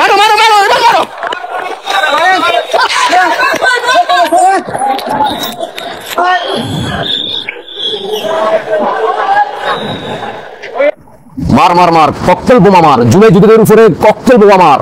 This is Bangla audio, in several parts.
মারো মারো মারো এবার মারো। মার মার মার, ককটেল বোমা মার, জুলাই যুদ্ধের উপরে ককটেল বোমা মার।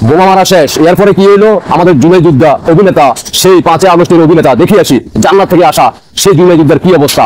বোমা মারা শেষ, এরপরে কি হইলো? আমাদের জুলাই যোদ্ধা অভিনেতা, সেই 5 আগস্টের অভিনেতা, দেখি আসি জান্নাত থেকে আসা সেই জুলাই যোদ্ধার কি অবস্থা।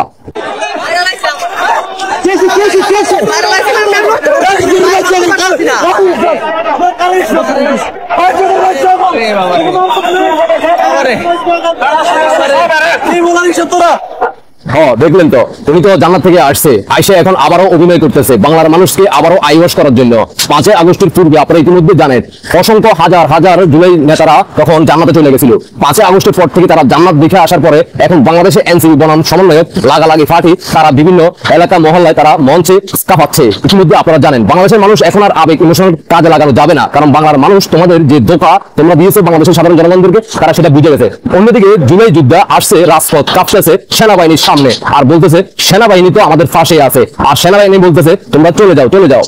দেখলেন তো, উনি তো জান্নাত থেকে আসছে, আইসা এখন আবারও অভিনয় করতেছে বাংলার মানুষকে আবারও আইওয়াশ করার জন্য। 5 আগস্টের পূর্বে আপনারা ইতিমধ্যে জানেন অসংখ্য হাজার হাজার জুলাই নেতারা তখন জান্নাতে চলে গেছিল। 5 আগস্টের পর থেকে তারা জান্নাত দেখে আসার পরে এখন বাংলাদেশে এনসিপি বনাম সমন্বয়ক লাগালাগি ফাটি তারা বিভিন্ন এলাকা মহল্লায় তারা মঞ্চে স্কাপাচ্ছে। ইতিমধ্যে আপনারা জানেন বাংলাদেশের মানুষ এখন আর আবেগ ইমোশনাল কাজে লাগানো যাবে না, কারণ বাংলার মানুষ তোমাদের যে ধোঁকা তোমরা দিয়েছো বাংলাদেশের সাধারণ জনগণদেরকে তারা সেটা বুঝে গেছে। অন্যদিকে জুলাই যোদ্ধা আসছে, রাজপথ কাঁপতেছে সেনাবাহিনীর সামনে, আর বলতেছে সেনাবাহিনী তো আমাদের পাশে আছে, আর সেনাবাহিনী বলতেছে তোমরা চলে যাও চলে যাও।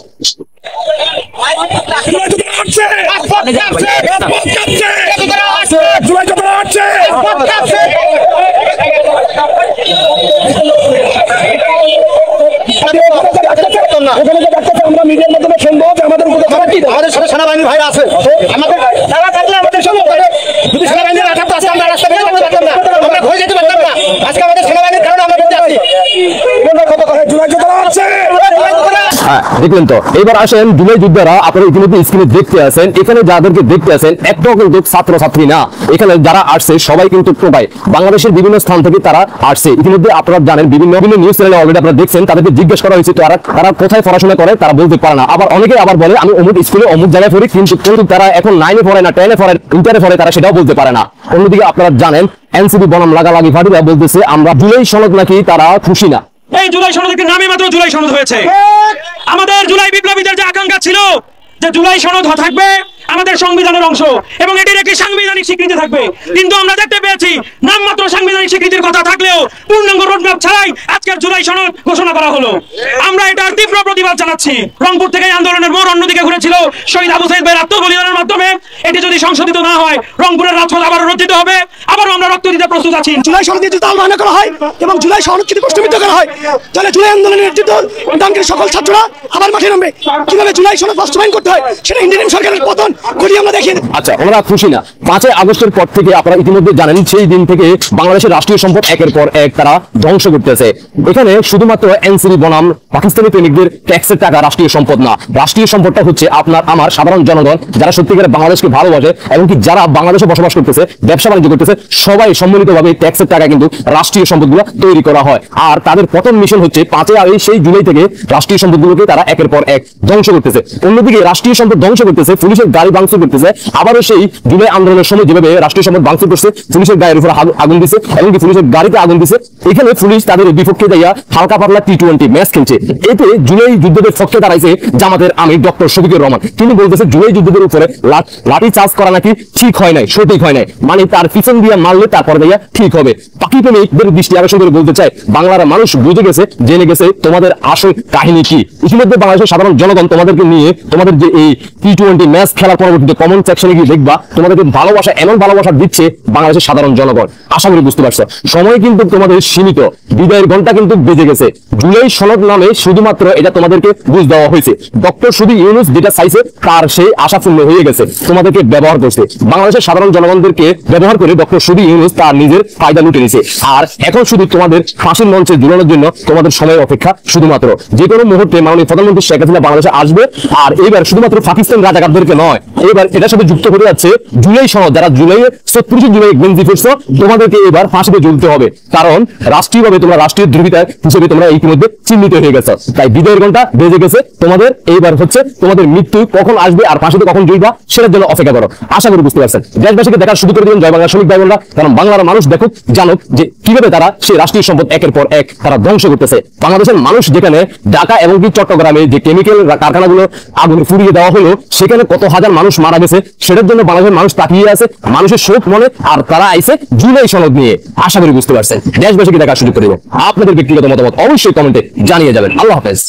আমরা মিডিয়ার মাধ্যমে শুনবো যে আমাদের আমাদের সাথে সেনাবাহিনী ভাইরা আছে, আমাদের তারা থাকলে আমাদের সঙ্গে যদি সেনাবাহিনী না থাকতো আজকে আমরা রাস্তা বের করতে পারতাম না, আমরা হয়ে যেতে পারতাম না। আজকে আমাদের সেনাবাহিনীর কারণে আমরা বেঁচে আছি। দেখলেন তো, এবার আসেন জুলাই যোদ্ধারা আপনারা ইতিমধ্যে স্ক্রিনে দেখতে আছেন, এখানে যাদেরকে দেখতে আছেন একটাও কিন্তু ছাত্র ছাত্রী না, এখানে যারা আসছে সবাই কিন্তু প্রবাই বাংলাদেশের বিভিন্ন স্থান থেকে তারা আসছে। ইতিমধ্যে আপনারা জানেন বিভিন্ন বিভিন্ন নিউজ চ্যানেলে অলরেডি আপনারা দেখছেন, তাদেরকে জিজ্ঞেস করা হয়েছে তারা কোথায় পড়াশোনা করে তারা বলতে পারে না। আবার অনেকে আবার বলে আমি অমুক স্কুলে অমুক জায়গায় পড়ি, কিন্তু তারা এখন 9-এ পড়ে না 10-এ পড়ে ইন্টারে পড়ে, তারা সেটাও বলতে পারে না। অন্যদিকে আপনারা জানেন এনসিপি বনাম লাগালাগি ফাটিরা বলতেছে আমরা জুলাই সনদ নাকি তারা খুশি না। এই জুলাই সনদের নামে মাত্র জুলাই সনদ হয়েছে। আমাদের জুলাই বিপ্লবীদের যে আকাঙ্ক্ষা ছিল যে জুলাই সনদ থাকবে আমাদের সংবিধানের অংশ এবং এটির একটি সাংবিধানিক স্বীকৃতি থাকবে, কিন্তু আমরা দেখতে পেয়েছি নামমাত্র সাংবিধানিক স্বীকৃতির কথা থাকলেও পূর্ণাঙ্গ রোডম্যাপ ছাড়াই আজকের জুলাই সনদ ঘোষণা করা হলো। আমরা এটার তীব্র প্রতিবাদ জানাচ্ছি। রংপুর থেকে আন্দোলনের মোড় অন্যদিকে ঘুরেছিল, শহীদ আবু সাইদ ভাইয়ের আত্মবলিদানের মাধ্যমে এটি যদি সংশোধিত না হয় রংপুরের রাজপথ আবারও রচিত হবে, আবারও আমরা রক্ত দিতে প্রস্তুত আছি। জুলাই সনদ যদি আহ্বান করা হয় এবং জুলাই সনদ যদি প্রশ্নবিদ্ধ করা হয় তাহলে জুলাই আন্দোলনের নেতৃত্বের সকল ছাত্ররা আবার মাঠে নামবে। কিভাবে জুলাই সনদ বাস্তবায়ন করতে হয় সেটা ইন্ডিয়ান সরকারের পতন করি আমরা দেখি। আচ্ছা, ওনারা খুশি না। 5 আগস্টের পর থেকে আপনারা ইতিমধ্যে জানেন সেই দিন থেকে বাংলাদেশের রাষ্ট্রীয় সম্পদ একের পর এক তারা ধ্বংস করতেছে। এখানে শুধুমাত্র এনসিপি বনাম পাকিস্তানি প্রেমিকদের ট্যাক্সের টাকা রাষ্ট্রীয় সম্পদ না, রাষ্ট্রীয় সম্পদটা হচ্ছে আপনার আমার সাধারণ জনগণ যারা সত্যিকারে বাংলাদেশকে ভালোবাসে এবং কি যারা বাংলাদেশে বসবাস করতেছে ব্যবসা বাণিজ্য করতেছে সবাই সম্মিলিতভাবে ট্যাক্সের টাকা কিন্তু রাষ্ট্রীয় সম্পদগুলো তৈরি করা হয়। আর তাদের প্রথম মিশন হচ্ছে 5 সেই জুলাই থেকে রাষ্ট্রীয় সম্পদগুলোকে তারা একের পর এক ধ্বংস করতেছে। অন্যদিকে রাষ্ট্রীয় সম্পদ ধ্বংস করতেছে, পুলিশের গাড়ি ভাঙচুর করতেছে। আবারও সেই জুলাই আন্দোলনের সময় যেভাবে রাষ্ট্রীয় সম্পদ ভাঙচুর করছে, পুলিশের গায়ের উপর আগুন দিছে এবং কি পুলিশের গাড়িতে আগুন দিছে, এখানে পুলিশ তাদের বিপক্ষে যাইয়া হালকা পাতলা T20 ম্যাচ খেলছে। এতে জুলাই যুদ্ধের পক্ষে দাঁড়াইছে জামাতের আমির ডক্টর শফিকুর রহমান। তিনি বলতেছে জুলাই যুদ্ধের উপরে লাঠি চার্জ করা নাকি ঠিক হয় নাই, সঠিক হয় নাই, মানে তার পিছন দিয়ে মারলে তারপরে যাইয়া ঠিক হবে। পাকি প্রেমিকদের দৃষ্টি আকর্ষণ করে বলতে চায় বাংলার মানুষ বুঝে গেছে, জেনে গেছে তোমাদের আসল কাহিনী কি। ইতিমধ্যে বাংলাদেশের সাধারণ জনগণ তোমাদেরকে নিয়ে তোমাদের যে এই T20 ম্যাচ খেলার পরবর্তীতে কমেন্ট সেকশনে গিয়ে দেখবা তোমাদেরকে ভালোবাসা এমন ভালোবাসা দিচ্ছে বাংলাদেশের সাধারণ জনগণ। আশা করি বুঝতে পারছো সময় কিন্তু তোমাদের সীমিত, বিদায়ের ঘন্টা কিন্তু বেজে গেছে। জুলাই সনদ নামে শুধুমাত্র এটা তোমাদেরকে বুঝ দেওয়া হয়েছে। ডক্টর শুধু ইউনূস যেটা চাইছে তার সেই আশা পূর্ণ হয়ে গেছে, তোমাদেরকে ব্যবহার করছে। বাংলাদেশের সাধারণ জনগণদেরকে ব্যবহার করে ডক্টর শুধু ইউনূস তার নিজের ফায়দা লুটে নিছে। আর এখন শুধু তোমাদের ফাঁসির মঞ্চে ঝুলানোর জন্য তোমাদের সময়ের অপেক্ষা। শুধুমাত্র যে কোনো মুহূর্তে মাননীয় প্রধানমন্ত্রী শেখ হাসিনা বাংলাদেশে আসবে। আর এবার শুধুমাত্র পাকিস্তান রাজাকারদেরকে নয়, এবার এটার সাথে যুক্ত করে যাচ্ছে জুলাই সনদ। যারা জুলাই 36 জুলাই গেঞ্জি ফিরছো তোমাদেরকে এবার ফাঁসিতে ঝুলতে হবে, কারণ রাষ্ট্রীয়ভাবে তোমরা রাষ্ট্রীয় দ্রোহিতা হিসেবে তোমরা ইতিমধ্যে চিহ্নিত হয়ে গেছো। তাই বিদায়ের ঘন্টা বেজে গেছে তোমাদের। এইবার হচ্ছে তোমাদের মৃত্যু কখন আসবে আর ফাঁসিতে কখন ঝুলবা সেটার জন্য অপেক্ষা করো। আশা করি বুঝতে পারছেন। দেশবাসীকে দেখার শুরু করে দিন। জয় বাংলা শ্রমিক ভাই বোনরা। না, কারণ বাংলার মানুষ দেখুক, জানুক যে কিভাবে তারা সেই রাষ্ট্রীয় সম্পদ একের পর এক তারা ধ্বংস করতেছে। বাংলাদেশের মানুষ যেখানে ঢাকা এবং কি চট্টগ্রামে যে কেমিক্যাল কারখানাগুলো আগুনে পুড়িয়ে দেওয়া হলো, সেখানে কত হাজার মানুষ মারা গেছে, সেটার জন্য বাংলাদেশের মানুষ তাকিয়ে আছে, মানুষের শোক মনে, আর তারা আইছে জুলাই সনদ নিয়ে। আশা করি বুঝতে পারছেন। দেশবাসীকে দেখার সুযোগ করে দেব। আপনাদের ব্যক্তিগত মতামত অবশ্যই কমেন্টে জানিয়ে যাবেন। আল্লাহ হাফেজ।